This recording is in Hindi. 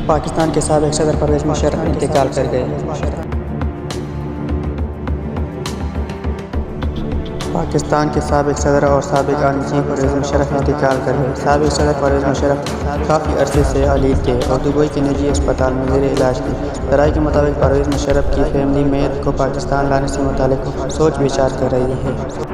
पाकिस्तान के साबिक़ सदर परवेज़ मुशर्रफ इंतकाल कर गए। पाकिस्तान के साबिक़ सदर और साबिक़ आर्मी चीफ परवेज़ मुशर्रफ इंतकाल कर गए। साबिक़ सदर परवेज़ मुशर्रफ काफ़ी अरसे से अलील थे और दुबई के निजी अस्पताल में ज़ेर इलाज थे। ज़राए के मुताबिक परवेज़ मुशर्रफ की फैमिली मैयत को पाकिस्तान लाने से मुतालिक सोच विचार कर रही है।